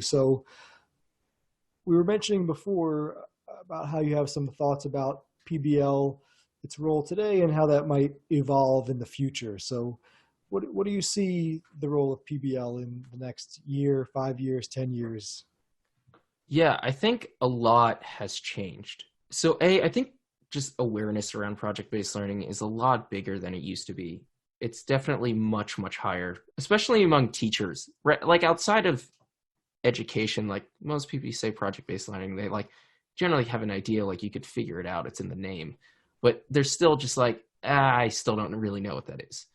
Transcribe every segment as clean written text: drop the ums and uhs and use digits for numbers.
So we were mentioning before about how you have some thoughts about PBL, its role today, and how that might evolve in the future. So what do you see the role of PBL in the next year, 5 years, 10 years? Yeah, I think a lot has changed. So, I think just awareness around project-based learning is a lot bigger than it used to be. It's definitely much, much higher, especially among teachers. Right? Like outside of education, like most people you say project-based learning, they like generally have an idea, like you could figure it out, it's in the name. But they're still just like, I still don't really know what that is.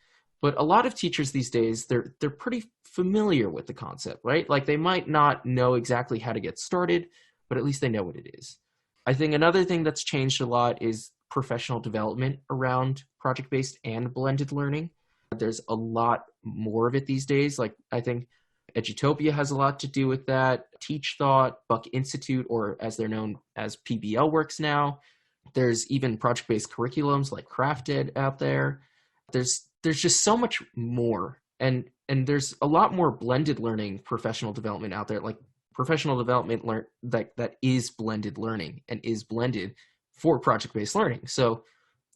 But a lot of teachers these days, they're pretty familiar with the concept, right? Like they might not know exactly how to get started, but at least they know what it is. I think another thing that's changed a lot is professional development around project-based and blended learning. There's a lot more of it these days. Like I think Edutopia has a lot to do with that. Teach Thought, Buck Institute, or as they're known as PBL works now. There's even project-based curriculums like Crafted out there. There's just so much more, and there's a lot more blended learning professional development out there, like professional development that is blended learning and is blended for project-based learning. So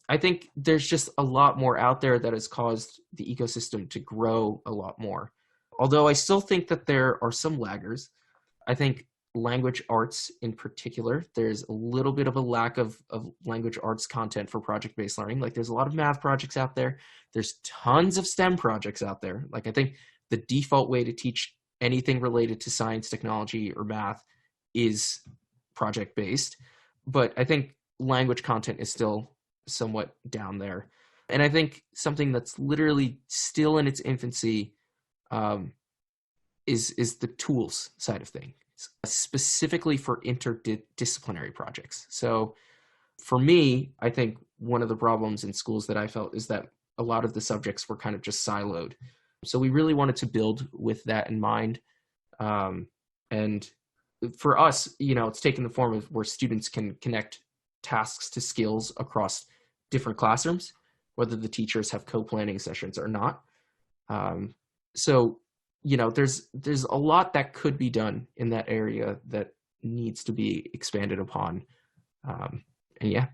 I think there's just a lot more out there that has caused the ecosystem to grow a lot more. Although I still think that there are some laggers. I think language arts in particular, there's a little bit of a lack of language arts content for project-based learning. Like there's a lot of math projects out there. There's tons of STEM projects out there. Like I think the default way to teach anything related to science, technology, or math is project-based. But I think language content is still somewhat down there. And I think something that's literally still in its infancy is the tools side of things, specifically for interdisciplinary projects. So for me, I think one of the problems in schools that I felt is that a lot of the subjects were kind of just siloed. So we really wanted to build with that in mind. And for us, it's taken the form of where students can connect tasks to skills across different classrooms, whether the teachers have co-planning sessions or not. So there's a lot that could be done in that area that needs to be expanded upon. And yeah.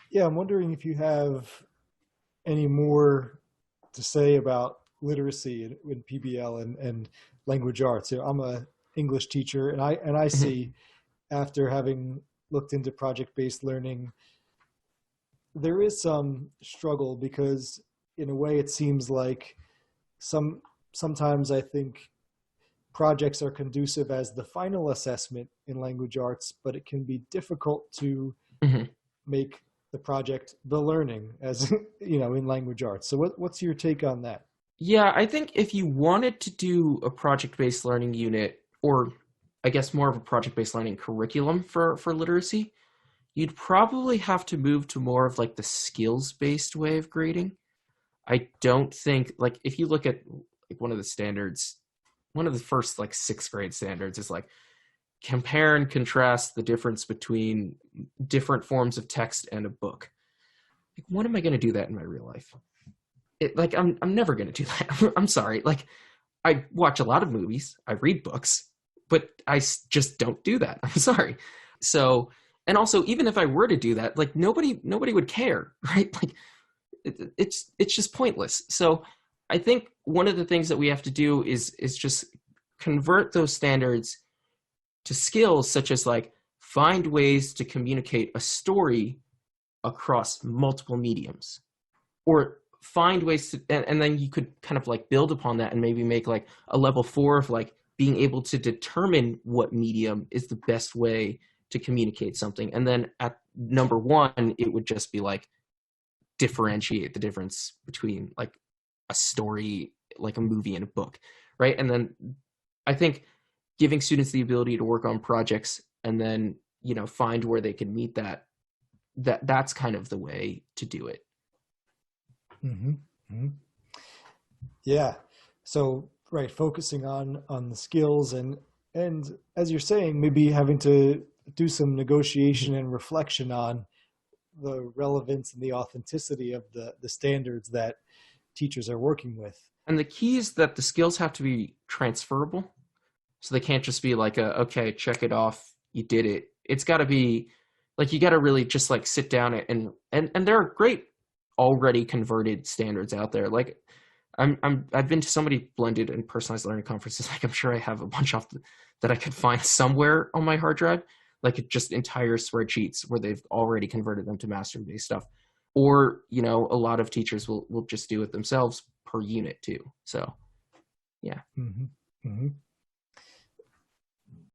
Yeah, I'm wondering if you have any more to say about literacy in PBL and language arts. I'm a English teacher, and I see, after having looked into project-based learning, there is some struggle because in a way it seems like sometimes I think projects are conducive as the final assessment in language arts, but it can be difficult to make the project the learning as in language arts. So what's your take on that? Yeah, I think if you wanted to do a project-based learning unit, or I guess more of a project-based learning curriculum for literacy, you'd probably have to move to more of like the skills-based way of grading. I don't think, like, if you look at like one of the standards, one of the first like sixth grade standards is like compare and contrast the difference between different forms of text and a book. Like, when am I going to do that in my real life? I'm never going to do that. I'm sorry. Like, I watch a lot of movies, I read books, but just don't do that. I'm sorry. So, and also, even if I were to do that, like nobody would care, right? Like, it's just pointless. So I think one of the things that we have to do is just convert those standards to skills, such as like find ways to communicate a story across multiple mediums, or find ways to, and then you could kind of like build upon that and maybe make like a level 4 of like being able to determine what medium is the best way to communicate something. And then at number 1, it would just be like differentiate the difference between like a story, like a movie and a book, right? And then I think giving students the ability to work on projects and then find where they can meet that's kind of the way to do it. Mm-hmm. Mm-hmm. Yeah. So right, focusing on the skills and as you're saying, maybe having to do some negotiation and reflection on the relevance and the authenticity of the standards that teachers are working with. And the key is that the skills have to be transferable. So they can't just be like okay, check it off, you did it. It's got to be like you got to really just like sit down and there are great already converted standards out there. Like I've been to so many blended and personalized learning conferences. Like I'm sure I have a bunch that I could find somewhere on my hard drive, like just entire spreadsheets where they've already converted them to mastery based stuff. Or, a lot of teachers will just do it themselves per unit too. So, yeah. Mm-hmm. Mm-hmm.